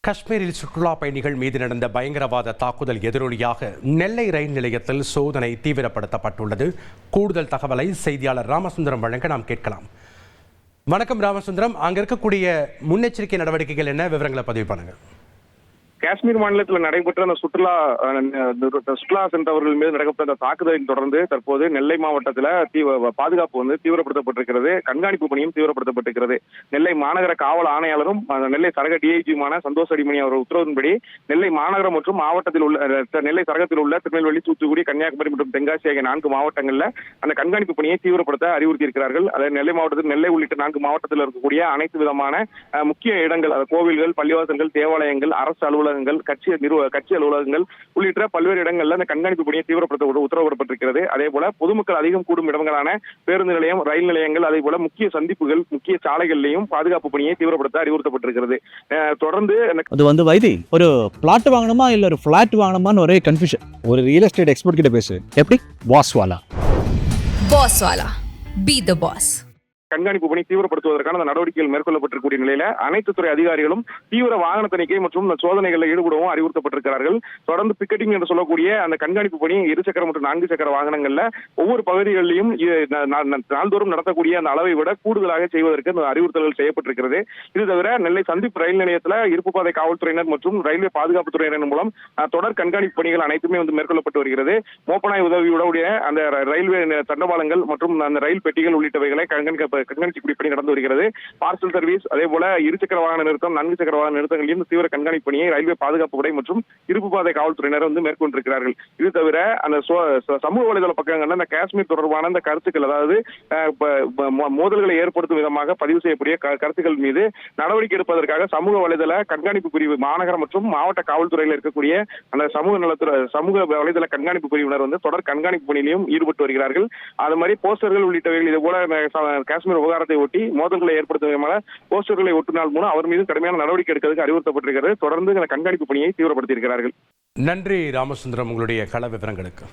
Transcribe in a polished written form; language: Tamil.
காஷ்மீரில் சுற்றுலா பயணிகள் மீது நடந்த பயங்கரவாத தாக்குதல் எதிரொலியாக நெல்லை ரயில் நிலையத்தில் சோதனை தீவிரப்படுத்தப்பட்டுள்ளது. கூடுதல் தகவலை செய்தியாளர் ராமசுந்தரம் வழங்க நாம் கேட்கலாம். வணக்கம் ராமசுந்தரம், அங்க இருக்கக்கூடிய முன்னெச்சரிக்கை நடவடிக்கைகள் என்ன, விவரங்களை பதிவு பண்ணுங்க. காஷ்மீர் மாநிலத்தில் நடைபெற்ற அந்த சுற்றுலா சென்றவர்கள் மீது நடக்கப்பட்ட அந்த தாக்குதலின் தொடர்ந்து தற்போது நெல்லை மாவட்டத்தில் பாதுகாப்பு தீவிரப்படுத்தப்பட்டிருக்கிறது. கண்காணிப்பு பணியும் தீவிரப்படுத்தப்பட்டிருக்கிறது. நெல்லை மாநகர காவல் ஆணையாளரும் நெல்லை சரக டிஐஜியுமான சந்தோஷ் அடிமணி அவர் உத்தரவின்படி நெல்லை மாநகரம் மற்றும் மாவட்டத்தில் உள்ள நெல்லை சரகத்தில் உள்ள திருநெல்வேலி, தூத்துக்குடி, கன்னியாகுமரி மற்றும் தென்காசி ஆகிய 4 மாவட்டங்களில் அந்த கண்காணிப்பு பணியை தீவிரப்படுத்த அறிவுறுத்தியிருக்கிறார்கள். அதாவது நெல்லை மாவட்டத்தில் நெல்லை உள்ளிட்ட 4 மாவட்டத்தில் இருக்கக்கூடிய அனைத்து விதமான முக்கிய இடங்கள், கோவில்கள், பள்ளிவாசல்கள், தேவாலயங்கள், அரசு அலுவலகங்கள், கட்சி அலுவலகங்கள் உள்ளிட்ட பல்வேறு இடங்கள்ல அந்த கண்காணிப்பு பணியை தீவிரப்படுத்த உத்தரவிடப்பட்டிருக்கிறது. அதே போல பொதுமக்கள் அதிகம் கூடும் இடங்களான பேருந்து நிலையம், ரயில் நிலையங்கள், அதே போல முக்கிய சந்திப்புகள், முக்கிய சாலைகளிலையும் பாதுகாப்பு பணியை தீவிரப்படுத்த அறிவுறுத்தப்பட்டிருக்கிறது. தொடர்ந்து அது வைதி ஒரு பிளாட் வாங்கணுமா இல்ல ஒரு பிளாட் வாங்கணுமான்னு ஒரே கன்ஃபியூஷன். ஒரு ரியல் எஸ்டேட் எக்ஸ்பர்ட் கிட்ட பேசு. எப்படி? பாஸ் வாலா பி தி பாஸ். கண்காணிப்பு பணி தீவிரப்படுத்துவதற்கான நடவடிக்கைகள் மேற்கொள்ளப்பட்டிருக்கூடிய நிலையில அனைத்து துறை அதிகாரிகளும் தீவிர வாகன தணிக்கை மற்றும் சோதனைகளில் ஈடுபடவும் அறிவுறுத்தப்பட்டிருக்கிறார்கள். தொடர்ந்து பிக்கெட்டிங் என்று சொல்லக்கூடிய அந்த கண்காணிப்பு பணி 2 சக்கர மற்றும் 4 சக்கர வாகனங்கள்ல ஒவ்வொரு பகுதிகளிலும் நாள்தோறும் நடத்தக்கூடிய அந்த அளவை விட கூடுதலாக செய்வதற்கு அந்த அறிவுறுத்தல்கள் செய்யப்பட்டிருக்கிறது. இது தவிர நெல்லை சந்திப்பு ரயில் நிலையத்தில் இருப்பு பாதை காவல்துறையினர் மற்றும் ரயில்வே பாதுகாப்பு துறையினர் மூலம் தொடர் கண்காணிப்பு பணிகள் அனைத்துமே மேற்கொள்ளப்பட்டு வருகிறது. மோப்பனாய் உதவியுடைய அந்த ரயில்வே தண்டவாளங்கள் மற்றும் அந்த ரயில் பெட்டிகள் உள்ளிட்டவைகளை கண்காணிக்கக்கூடிய பணி நடந்து வருகிறது. பார்சல் சர்வீஸ், அதே போல 2 சக்கர வாகன நிறுத்தம், 4 சக்கர வாகன நிறுத்தங்களிலும் தீவிர கண்காணிப்பு பணியை ரயில்வே பாதுகாப்பு படை மற்றும் இருப்பு பாதை காவல்துறையினர் மேற்கொண்டிருக்கிறார்கள். இது தவிர அந்த சமூக வலைதள பக்கங்கள்ல அந்த காஷ்மீர் தொடர்பான அந்த கருத்துக்கள், அதாவது மோதல்களை ஏற்படுத்தும் விதமாக பதிவு செய்யக்கூடிய கருத்துக்கள் மீது நடவடிக்கை எடுப்பதற்காக சமூக வலைதள கண்காணிப்பு பிரிவு மாநகர மற்றும் மாவட்ட காவல்துறையில் இருக்கக்கூடிய அந்த சமூக வலைதள கண்காணிப்பு பிரிவினர் தொடர் கண்காணிப்பு பணியிலும் ஈடுபட்டு வருகிறார்கள். அது மாதிரி போஸ்டர்கள் உள்ளிட்டவைகள் இது போல காஷ்மீர் விவகாரத்தை ஒட்டி மோதல்களை ஏற்படுத்தும் விதமாக போஸ்டர்களை ஒட்டினால் மூலம் அவர் மீது கடுமையான நடவடிக்கை எடுக்கிறதுக்கு அறிவுறுத்தப்பட்டிருக்கிறது. தொடர்ந்து கண்காணிப்பு பணியை தீவிரப்படுத்தியிருக்கிறார்கள். நன்றி ராமசுந்தரம், உங்களுடைய கள விவரங்களுக்கு.